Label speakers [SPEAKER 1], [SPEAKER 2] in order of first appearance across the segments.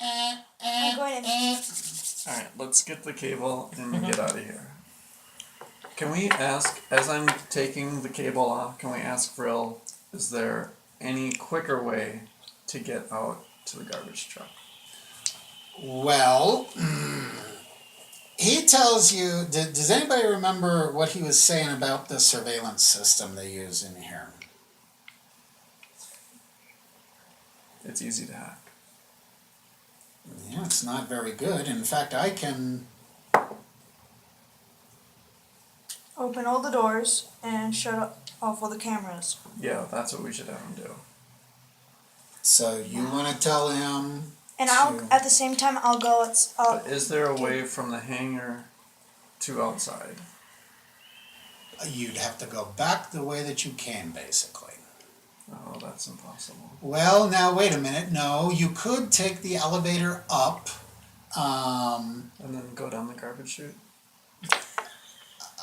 [SPEAKER 1] I'm going in.
[SPEAKER 2] Alright, let's get the cable and get out of here. Can we ask, as I'm taking the cable off, can we ask Frill, is there any quicker way to get out to the garbage truck?
[SPEAKER 3] Well, he tells you, does anybody remember what he was saying about the surveillance system they use in here?
[SPEAKER 2] It's easy to hack.
[SPEAKER 3] Yeah, it's not very good. In fact, I can...
[SPEAKER 1] Open all the doors and shut off all the cameras.
[SPEAKER 2] Yeah, that's what we should have him do.
[SPEAKER 3] So you want to tell him...
[SPEAKER 1] And I'll, at the same time, I'll go.
[SPEAKER 2] But is there a way from the hangar to outside?
[SPEAKER 3] You'd have to go back the way that you came, basically.
[SPEAKER 2] Oh, that's impossible.
[SPEAKER 3] Well, now wait a minute. No, you could take the elevator up.
[SPEAKER 2] And then go down the garbage chute?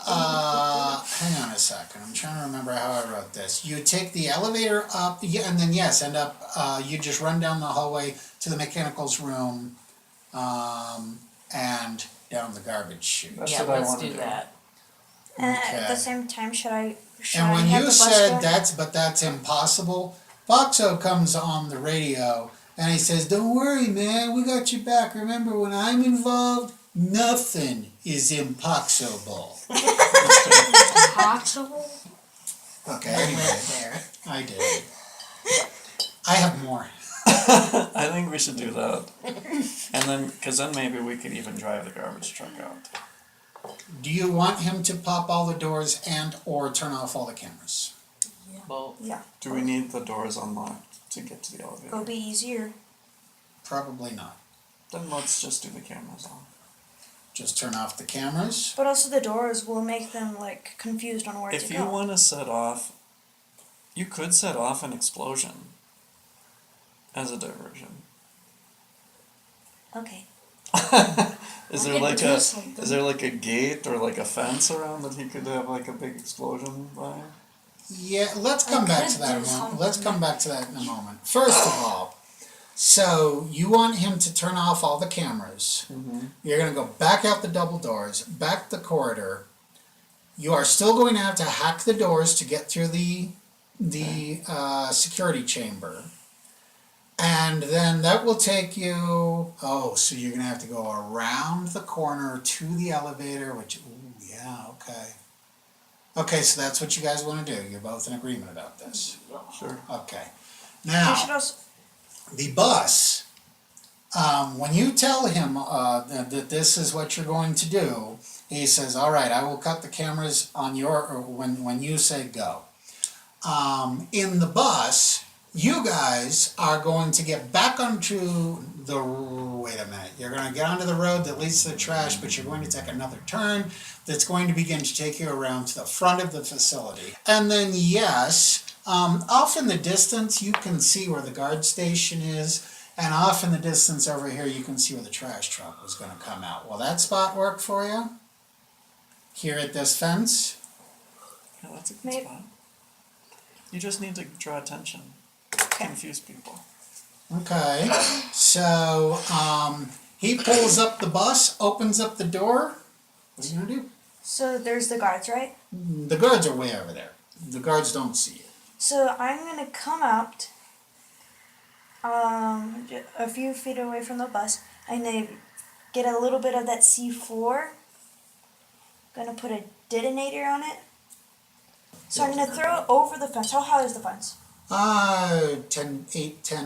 [SPEAKER 3] Hang on a second. I'm trying to remember how I wrote this. You take the elevator up, and then yes, end up. You just run down the hallway to the mechanicals room, and down the garbage chute.
[SPEAKER 2] That's
[SPEAKER 4] Yeah,
[SPEAKER 2] what I
[SPEAKER 4] let's
[SPEAKER 2] want to
[SPEAKER 4] do
[SPEAKER 2] do.
[SPEAKER 4] that.
[SPEAKER 1] And
[SPEAKER 3] Okay.
[SPEAKER 1] at the same time, should I
[SPEAKER 3] And when
[SPEAKER 1] have
[SPEAKER 3] you
[SPEAKER 1] the bus
[SPEAKER 3] said
[SPEAKER 1] go?
[SPEAKER 3] that's impossible, Boxo comes on the radio and he says, "Don't worry, man, we got your back. Remember, when I'm involved, nothing is impossible."
[SPEAKER 4] Possible?
[SPEAKER 3] Okay,
[SPEAKER 4] I
[SPEAKER 3] anyway,
[SPEAKER 4] went there.
[SPEAKER 3] I did. I have more.
[SPEAKER 2] I think we should do that. And then, because then maybe we could even drive the garbage truck out.
[SPEAKER 3] Do you want him to pop all the doors and or turn off all the cameras?
[SPEAKER 4] Both.
[SPEAKER 1] Yeah,
[SPEAKER 2] Do we need the doors unlocked to get to the elevator?
[SPEAKER 1] it'll be easier.
[SPEAKER 3] Probably not.
[SPEAKER 2] Then let's just do the cameras on.
[SPEAKER 3] Just turn off the cameras.
[SPEAKER 1] But also the doors will make them like confused on where
[SPEAKER 2] If
[SPEAKER 1] to
[SPEAKER 2] you
[SPEAKER 1] go.
[SPEAKER 2] want to set off, you could set off an explosion as a diversion.
[SPEAKER 1] Okay.
[SPEAKER 2] Is
[SPEAKER 4] I'm
[SPEAKER 2] there
[SPEAKER 4] gonna
[SPEAKER 2] like
[SPEAKER 4] do
[SPEAKER 2] a
[SPEAKER 4] something.
[SPEAKER 2] is there like a gate or like a fence around that he could have like a big explosion by?
[SPEAKER 3] Yeah, let's come back to that in a moment. Let's come back to that in a moment. First of all, so you want him to turn off all the cameras.
[SPEAKER 2] Mm-hmm.
[SPEAKER 3] You're going to go back out the double doors, back the corridor. You are still going to have to hack the doors to get through the security chamber. And then that will take you, so you're going to have to go around the corner to the elevator, which, okay. Okay, so that's what you guys want to do. You're both in agreement about this.
[SPEAKER 2] Sure.
[SPEAKER 3] Okay.
[SPEAKER 1] We
[SPEAKER 3] Now,
[SPEAKER 1] should also.
[SPEAKER 3] the bus, when you tell him that this is what you're going to do, he says, all right, I will cut the cameras on when you say go. In the bus, you guys are going to get back onto the, wait a minute, you're going to get onto the road that leads to the trash, but you're going to take another turn that's going to begin to take you around to the front of the facility. And then yes, off in the distance you can see where the guard station is, and off in the distance over here you can see where the trash truck was going to come out. Will that spot work for you? Here at this fence?
[SPEAKER 2] Yeah, that's a good
[SPEAKER 1] Maybe.
[SPEAKER 2] spot. You just need to draw attention. Confuse people.
[SPEAKER 3] Okay, so he pulls up the bus, opens up the door. What are you gonna do?
[SPEAKER 1] So there's the guards, right?
[SPEAKER 3] The guards are way over there. The guards don't see you.
[SPEAKER 1] So I'm gonna come out a few feet away from the bus. I'm gonna get a little bit of that C4. Gonna put a detonator on it. So I'm gonna throw it over the fence. How high is the fence?
[SPEAKER 3] 10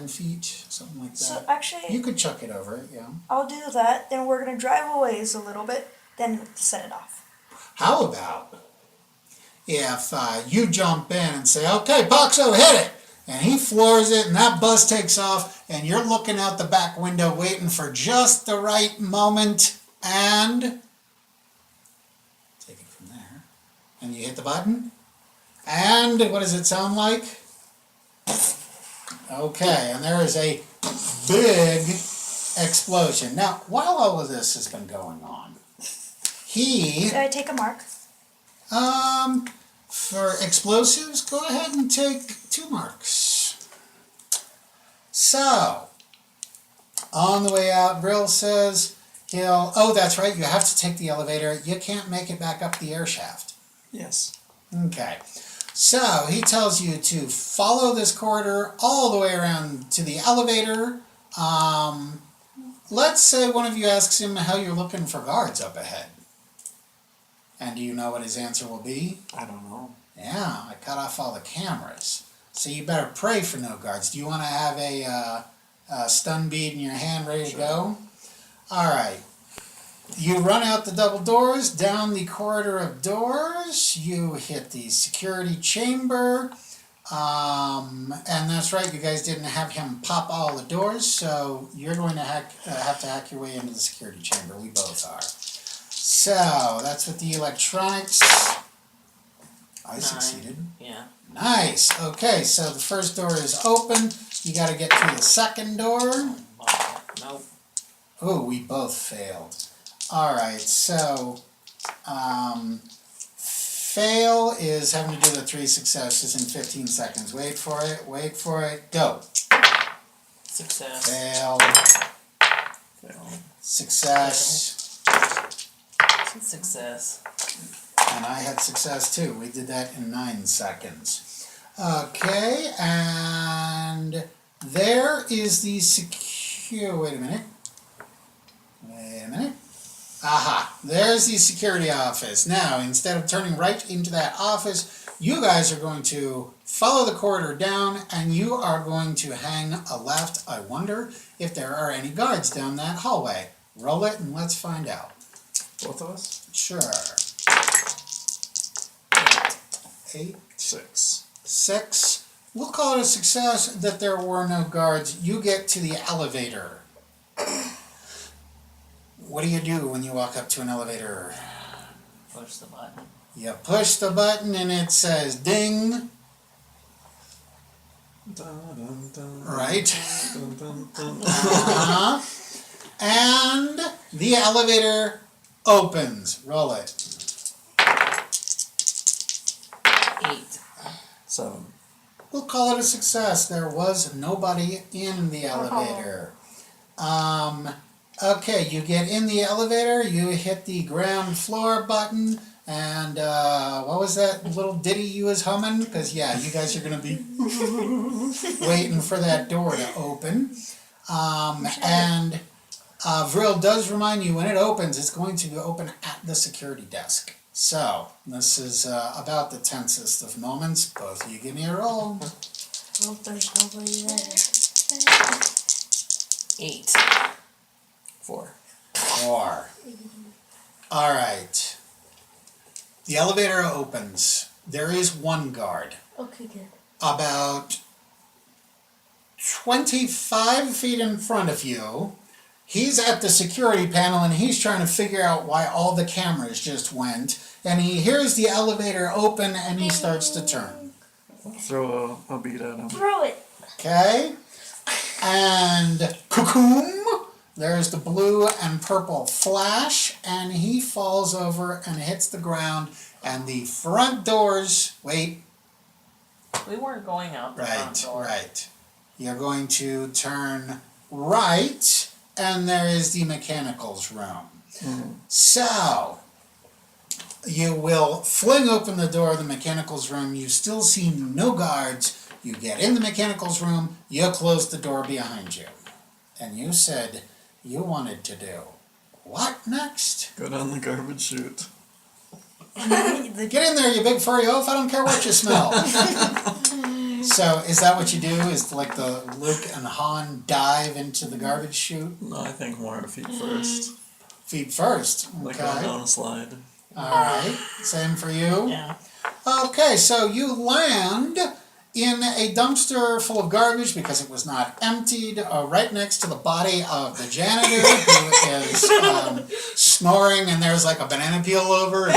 [SPEAKER 3] feet, something like that.
[SPEAKER 1] So actually,
[SPEAKER 3] You could chuck it over it, yeah.
[SPEAKER 1] I'll do that. Then we're gonna drive a ways a little bit. Then set it off.
[SPEAKER 3] How about if you jump in and say, okay, Paxo, hit it! And he floors it and that bus takes off and you're looking out the back window waiting for just the right moment and take it from there. And you hit the button. And what does it sound like? Okay, and there is a big explosion. Now, while all of this has been going on,
[SPEAKER 1] Did I take a mark?
[SPEAKER 3] for explosives, go ahead and take 2 marks. So, On the way out, Brill says oh, that's right, you have to take the elevator. You can't make it back up the air shaft.
[SPEAKER 2] Yes.
[SPEAKER 3] Okay. So he tells you to follow this corridor all the way around to the elevator. Let's say one of you asks him how you're looking for guards up ahead. And do you know what his answer will be?
[SPEAKER 2] I don't know.
[SPEAKER 3] Yeah, I cut off all the cameras. So you better pray for no guards. Do you want to have a stun bead in your hand ready to go? All right. You run out the double doors, down the corridor of doors. You hit the security chamber. And that's right, you guys didn't have him pop all the doors, so you're going to have to hack your way into the security chamber. We both are. So, that's with the electronics. I succeeded.
[SPEAKER 4] Yeah.
[SPEAKER 3] Nice. Okay, so the first door is open. You gotta get to the second door.
[SPEAKER 4] Nope.
[SPEAKER 3] Oh, we both failed. Alright, so, fail is having to do the 3 successes in 15 seconds. Wait for it, go.
[SPEAKER 4] Success.
[SPEAKER 3] Fail,
[SPEAKER 2] Fail.
[SPEAKER 3] success,
[SPEAKER 4] Success.
[SPEAKER 3] and I had success too. We did that in 9 seconds. Okay, and there is the wait a minute. Aha, there's the security office. Now, instead of turning right into that office, you guys are going to follow the corridor down and you are going to hang a left. I wonder if there are any guards down that hallway. Roll it and let's find out.
[SPEAKER 2] Both of us?
[SPEAKER 3] Sure. 8,
[SPEAKER 2] 6.
[SPEAKER 3] 6. We'll call it a success that there were no guards. You get to the elevator. What do you do when you walk up to an elevator?
[SPEAKER 4] Push the button.
[SPEAKER 3] You push the button and it says ding.
[SPEAKER 2] Dun, dun,
[SPEAKER 3] Right.
[SPEAKER 2] dun, dun, dun.
[SPEAKER 3] Uh-huh. And the elevator opens. Roll it.
[SPEAKER 4] 8.
[SPEAKER 2] 7.
[SPEAKER 3] We'll call it a success. There was nobody in the elevator. Okay, you get in the elevator, you hit the ground floor button, and what was that little ditty you was humming? Because, yeah, you guys are going to be waiting for that door to open. And Vril does remind you when it opens, it's going to open at the security desk. So, this is about the tensest of moments. Both of you give me a roll.
[SPEAKER 1] Oh, there's nobody there.
[SPEAKER 4] 8.
[SPEAKER 2] 4.
[SPEAKER 3] 4. All right. The elevator opens. There is one guard.
[SPEAKER 1] Okay, good.
[SPEAKER 3] About 25 feet in front of you. He's at the security panel and he's trying to figure out why all the cameras just went. And he hears the elevator open and he starts to turn.
[SPEAKER 2] Throw a bead at him.
[SPEAKER 1] Throw it.
[SPEAKER 3] Okay? And cuckoo! There's the blue and purple flash, and he falls over and hits the ground, and the front doors, wait,
[SPEAKER 4] We weren't going out the front door.
[SPEAKER 3] right. You're going to turn right, and there is the mechanicals room.
[SPEAKER 2] Mm-hmm.
[SPEAKER 3] So, you will fling open the door of the mechanicals room, you still see no guards, you get in the mechanicals room, you close the door behind you. And you said you wanted to do what next?
[SPEAKER 2] Go down the garbage chute.
[SPEAKER 3] Get in there, you big furry oaf, I don't care what you smell. So, is that what you do? Is like the Luke and Han dive into the garbage chute?
[SPEAKER 2] No, I think more feet first.
[SPEAKER 3] Feet first,
[SPEAKER 2] Like
[SPEAKER 3] okay.
[SPEAKER 2] going down a slide.
[SPEAKER 3] Alright, same for you.
[SPEAKER 4] Yeah.
[SPEAKER 3] Okay, so you land in a dumpster full of garbage because it was not emptied, right next to the body of the janitor who is snoring, and there's like a banana peel over.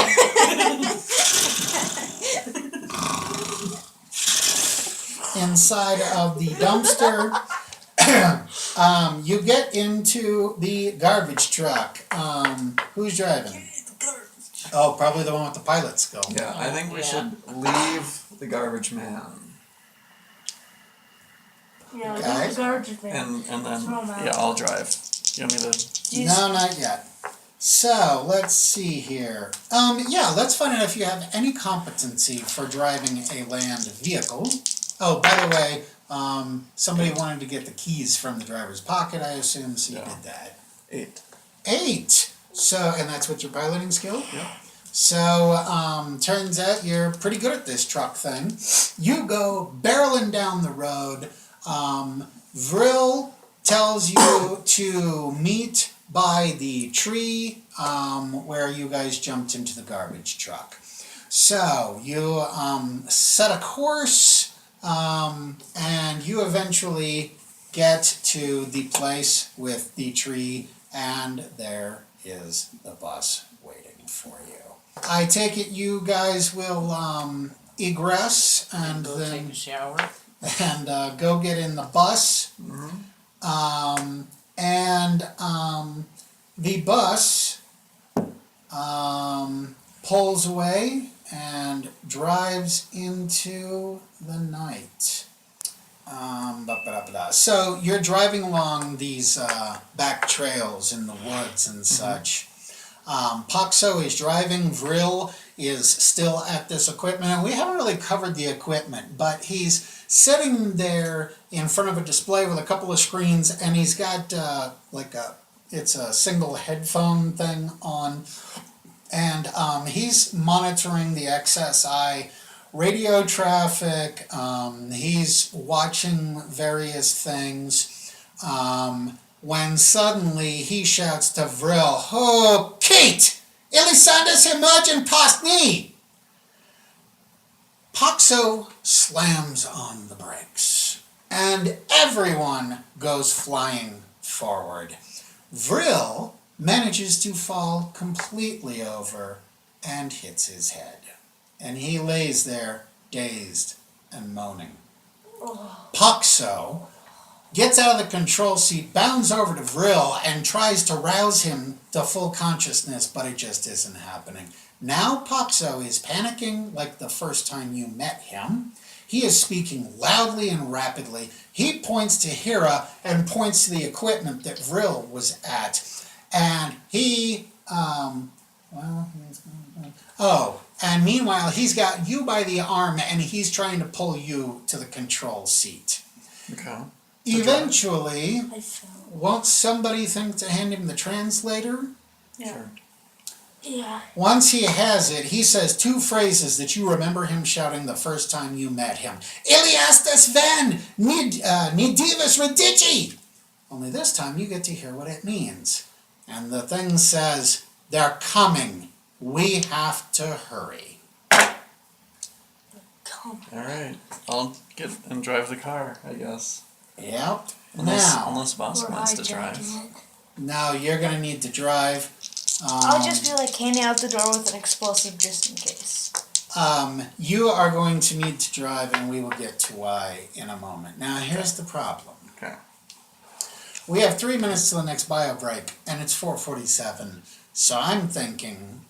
[SPEAKER 3] Inside of the dumpster, you get into the garbage truck. Who's driving? Oh, probably the one with the pilot skill.
[SPEAKER 2] Yeah, I think we
[SPEAKER 4] Yeah.
[SPEAKER 2] should leave the garbage man.
[SPEAKER 1] Yeah,
[SPEAKER 3] Okay.
[SPEAKER 1] leave the garbage with me.
[SPEAKER 2] And then
[SPEAKER 1] Throw 'em out.
[SPEAKER 2] yeah, I'll drive. You want me to?
[SPEAKER 1] Do you
[SPEAKER 3] No, not yet. So, let's see here. Yeah, let's find out if you have any competency for driving a land vehicle. Oh, by the way, somebody wanted to get the keys from the driver's pocket, I assume, so you
[SPEAKER 2] Yeah.
[SPEAKER 3] did that.
[SPEAKER 2] 8.
[SPEAKER 3] 8! So, and that's with your piloting skill?
[SPEAKER 2] Yeah.
[SPEAKER 3] So, turns out you're pretty good at this truck thing. You go barreling down the road. Vril tells you to meet by the tree where you guys jumped into the garbage truck. So, you set a course, and you eventually get to the place with the tree, and there is the bus waiting for you. I take it you guys will egress and
[SPEAKER 4] Go
[SPEAKER 3] then
[SPEAKER 4] take a shower.
[SPEAKER 3] go get in the bus. The bus pulls away and drives into the night. So you're driving along these back trails in the woods and such. Paxo is driving, Vril is still at this equipment, and we haven't really covered the equipment, but he's sitting there in front of a display with a couple of screens, and he's got it's a single headphone thing on, and he's monitoring the XSI radio traffic, he's watching various things, when suddenly he shouts to Vril, "Oh, Kate! Elisander's emerging past me!" Paxo slams on the brakes, and everyone goes flying forward. Vril manages to fall completely over and hits his head, and he lays there dazed and moaning. Paxo gets out of the control seat, bounds over to Vril, and tries to rouse him to full consciousness, but it just isn't happening. Now Paxo is panicking like the first time you met him. He is speaking loudly and rapidly. He points to Hira and points to the equipment that Vril was at. And and meanwhile he's got you by the arm and he's trying to pull you to the control seat.
[SPEAKER 2] Okay.
[SPEAKER 3] Eventually,
[SPEAKER 1] I fell.
[SPEAKER 3] won't somebody think to hand him the translator?
[SPEAKER 1] Yeah.
[SPEAKER 2] Sure.
[SPEAKER 1] Yeah.
[SPEAKER 3] Once he has it, he says 2 phrases that you remember him shouting the first time you met him. Iliastas van, nidivas redici! Only this time you get to hear what it means. And the thing says, "They're coming. We have to hurry."
[SPEAKER 1] Come.
[SPEAKER 2] Alright. I'll get and drive the car, I guess.
[SPEAKER 3] Yep.
[SPEAKER 2] Unless Boss
[SPEAKER 1] We're
[SPEAKER 2] wants to drive.
[SPEAKER 1] hijacking it.
[SPEAKER 3] Now you're going to need to drive.
[SPEAKER 1] I'll just be like handing out the door with an explosive just in case.
[SPEAKER 3] You are going to need to drive, and we will get to why in a moment. Now, here's the problem.
[SPEAKER 2] Okay.
[SPEAKER 3] We have 3 minutes to the next bio break, and it's 4:47. So I'm thinking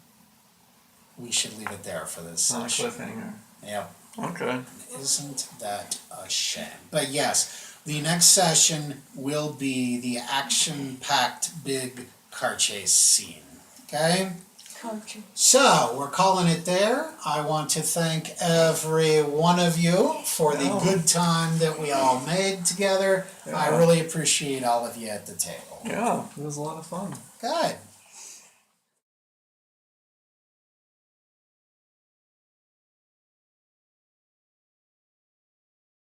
[SPEAKER 3] we should leave it there for this
[SPEAKER 2] On a
[SPEAKER 3] session.
[SPEAKER 2] cliffhanger.
[SPEAKER 3] Yep.
[SPEAKER 2] Okay.
[SPEAKER 3] Isn't that a shame? But yes, the next session will be the action-packed big car chase scene. Okay?
[SPEAKER 1] Country.
[SPEAKER 3] So, we're calling it there. I want to thank every one of you for the good time that we all made together. I really appreciate all of you at the table.
[SPEAKER 2] Yeah, it was a lot of fun.
[SPEAKER 3] Good.